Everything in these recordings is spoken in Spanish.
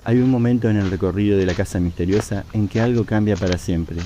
Hay un momento en el recorrido de la casa misteriosa en que algo cambia para siempre.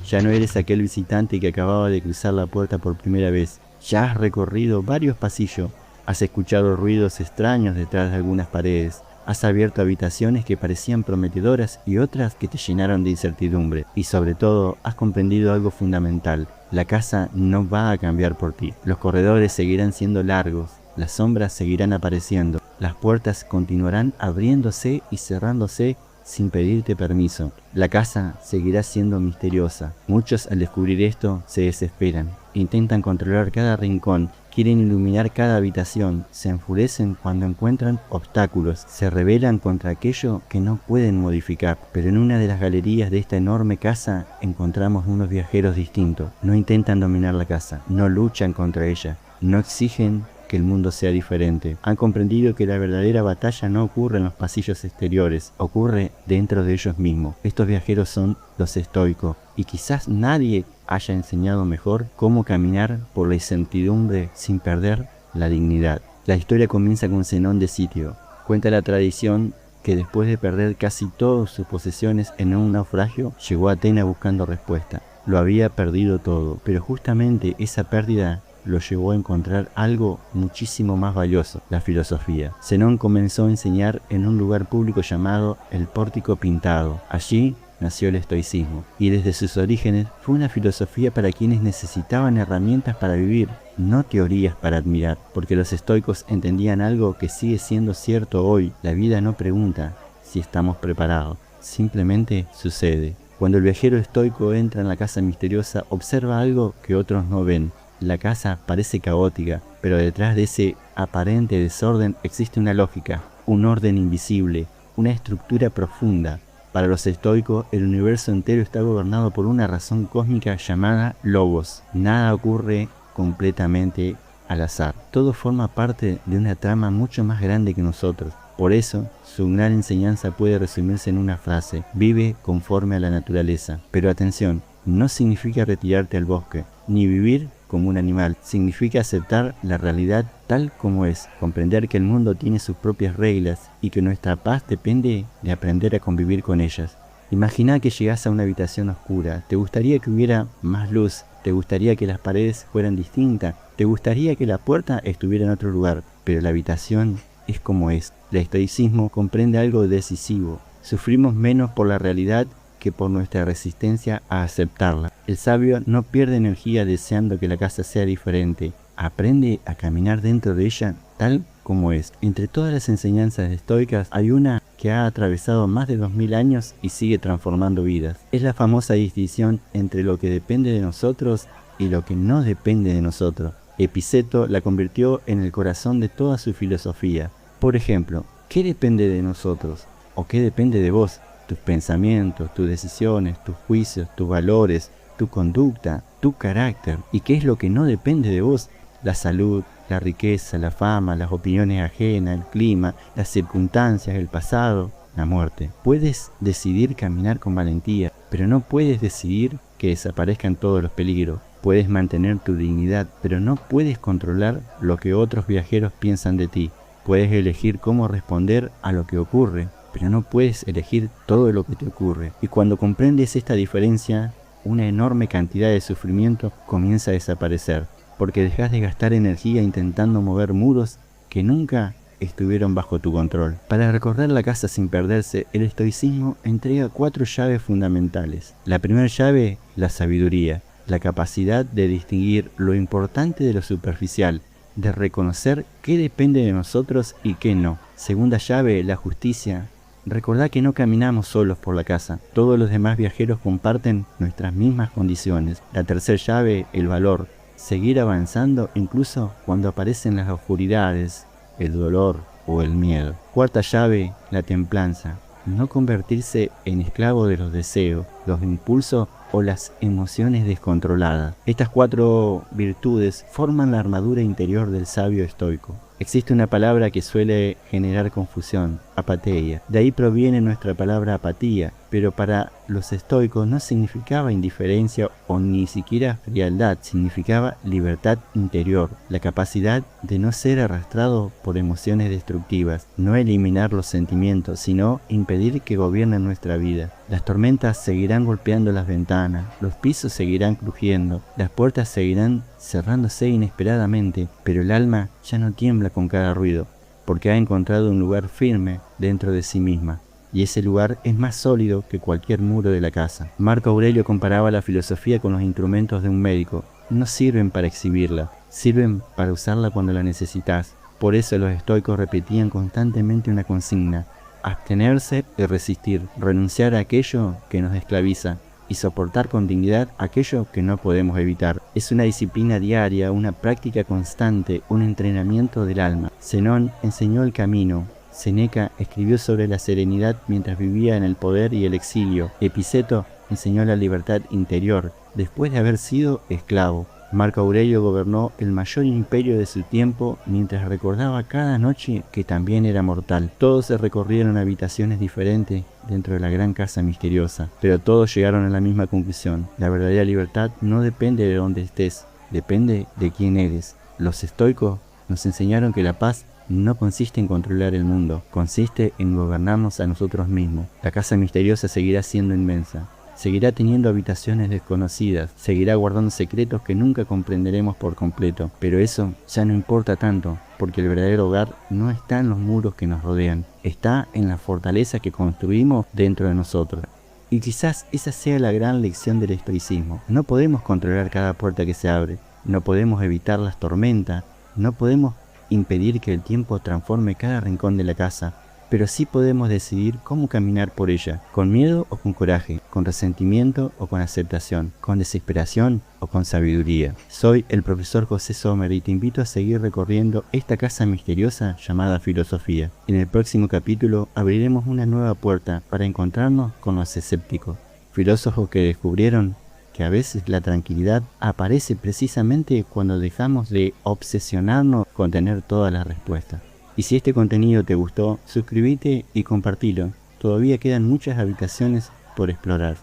Ya no eres aquel visitante que acababa de cruzar la puerta por primera vez. Ya has recorrido varios pasillos, has escuchado ruidos extraños detrás de algunas paredes, has abierto habitaciones que parecían prometedoras y otras que te llenaron de incertidumbre. Y sobre todo, has comprendido algo fundamental. La casa no va a cambiar por ti. Los corredores seguirán siendo largos, las sombras seguirán apareciendo, las puertas continuarán abriéndose y cerrándose sin pedirte permiso. La casa seguirá siendo misteriosa. Muchos al descubrir esto se desesperan, intentan controlar cada rincón, quieren iluminar cada habitación, se enfurecen cuando encuentran obstáculos, se rebelan contra aquello que no pueden modificar. Pero en una de las galerías de esta enorme casa encontramos unos viajeros distintos. No intentan dominar la casa, no luchan contra ella, no exigen que el mundo sea diferente. Han comprendido que la verdadera batalla no ocurre en los pasillos exteriores, ocurre dentro de ellos mismos. Estos viajeros son los estoicos, y quizás nadie haya enseñado mejor cómo caminar por la incertidumbre sin perder la dignidad. La historia comienza con Zenón de Sitio. Cuenta la tradición que después de perder casi todas sus posesiones en un naufragio, llegó a Atenas buscando respuesta. Lo había perdido todo, pero justamente esa pérdida lo llevó a encontrar algo muchísimo más valioso, la filosofía. Zenón comenzó a enseñar en un lugar público llamado el Pórtico Pintado. Allí nació el estoicismo, y desde sus orígenes fue una filosofía para quienes necesitaban herramientas para vivir, no teorías para admirar, porque los estoicos entendían algo que sigue siendo cierto hoy: la vida no pregunta si estamos preparados, simplemente sucede. Cuando el viajero estoico entra en la casa misteriosa, observa algo que otros no ven. La casa parece caótica, pero detrás de ese aparente desorden existe una lógica, un orden invisible, una estructura profunda. Para los estoicos, el universo entero está gobernado por una razón cósmica llamada Logos. Nada ocurre completamente al azar. Todo forma parte de una trama mucho más grande que nosotros. Por eso, su gran enseñanza puede resumirse en una frase: vive conforme a la naturaleza. Pero atención, no significa retirarte al bosque, ni vivir como un animal. Significa aceptar la realidad tal como es, comprender que el mundo tiene sus propias reglas y que nuestra paz depende de aprender a convivir con ellas. Imagina que llegas a una habitación oscura. ¿Te gustaría que hubiera más luz? ¿Te gustaría que las paredes fueran distintas? ¿Te gustaría que la puerta estuviera en otro lugar? Pero la habitación es como es. El estoicismo comprende algo decisivo. Sufrimos menos por la realidad que por nuestra resistencia a aceptarla. El sabio no pierde energía deseando que la casa sea diferente. Aprende a caminar dentro de ella tal como es. Entre todas las enseñanzas estoicas hay una que ha atravesado más de 2000 años y sigue transformando vidas. Es la famosa distinción entre lo que depende de nosotros y lo que no depende de nosotros. Epiceto la convirtió en el corazón de toda su filosofía. Por ejemplo, ¿qué depende de nosotros? ¿O qué depende de vos? Tus pensamientos, tus decisiones, tus juicios, tus valores, tu conducta, tu carácter. ¿Y qué es lo que no depende de vos? La salud, la riqueza, la fama, las opiniones ajenas, el clima, las circunstancias, el pasado, la muerte. Puedes decidir caminar con valentía, pero no puedes decidir que desaparezcan todos los peligros. Puedes mantener tu dignidad, pero no puedes controlar lo que otros viajeros piensan de ti. Puedes elegir cómo responder a lo que ocurre, pero no puedes elegir todo lo que te ocurre. Y cuando comprendes esta diferencia, una enorme cantidad de sufrimiento comienza a desaparecer, porque dejas de gastar energía intentando mover muros que nunca estuvieron bajo tu control. Para recorrer la casa sin perderse, el estoicismo entrega 4 llaves fundamentales. La primera llave, la sabiduría, la capacidad de distinguir lo importante de lo superficial, de reconocer qué depende de nosotros y qué no. Segunda llave, la justicia. Recordá que no caminamos solos por la casa, todos los demás viajeros comparten nuestras mismas condiciones. La tercera llave, el valor, seguir avanzando incluso cuando aparecen las oscuridades, el dolor o el miedo. Cuarta llave, la templanza, no convertirse en esclavo de los deseos, los impulsos o las emociones descontroladas. Estas 4 virtudes forman la armadura interior del sabio estoico. Existe una palabra que suele generar confusión: apateia. De ahí proviene nuestra palabra apatía, Pero para los estoicos no significaba indiferencia o ni siquiera frialdad, significaba libertad interior, la capacidad de no ser arrastrado por emociones destructivas, no eliminar los sentimientos, sino impedir que gobiernen nuestra vida. Las tormentas seguirán golpeando las ventanas, los pisos seguirán crujiendo, las puertas seguirán cerrándose inesperadamente, pero el alma ya no tiembla con cada ruido, porque ha encontrado un lugar firme dentro de sí misma. Y ese lugar es más sólido que cualquier muro de la casa. Marco Aurelio comparaba la filosofía con los instrumentos de un médico. No sirven para exhibirla, sirven para usarla cuando la necesitas. Por eso los estoicos repetían constantemente una consigna: abstenerse y resistir, renunciar a aquello que nos esclaviza y soportar con dignidad aquello que no podemos evitar. Es una disciplina diaria, una práctica constante, un entrenamiento del alma. Zenón enseñó el camino. Séneca escribió sobre la serenidad mientras vivía en el poder y el exilio. Epiceto enseñó la libertad interior después de haber sido esclavo. Marco Aurelio gobernó el mayor imperio de su tiempo mientras recordaba cada noche que también era mortal. Todos se recorrieron habitaciones diferentes dentro de la gran casa misteriosa, pero todos llegaron a la misma conclusión: la verdadera libertad no depende de dónde estés, depende de quién eres. Los estoicos nos enseñaron que la paz no consiste en controlar el mundo, consiste en gobernarnos a nosotros mismos. La casa misteriosa seguirá siendo inmensa, seguirá teniendo habitaciones desconocidas, seguirá guardando secretos que nunca comprenderemos por completo, pero eso ya no importa tanto, porque el verdadero hogar no está en los muros que nos rodean, está en la fortaleza que construimos dentro de nosotros. Y quizás esa sea la gran lección del estoicismo. No podemos controlar cada puerta que se abre, no podemos evitar las tormentas, no podemos impedir que el tiempo transforme cada rincón de la casa, pero sí podemos decidir cómo caminar por ella, con miedo o con coraje, con resentimiento o con aceptación, con desesperación o con sabiduría. Soy el profesor José Sommer y te invito a seguir recorriendo esta casa misteriosa llamada filosofía. En el próximo capítulo abriremos una nueva puerta para encontrarnos con los escépticos, filósofos que descubrieron que a veces la tranquilidad aparece precisamente cuando dejamos de obsesionarnos con tener todas las respuestas. Y si este contenido te gustó, suscríbete y compartilo. Todavía quedan muchas habitaciones por explorar.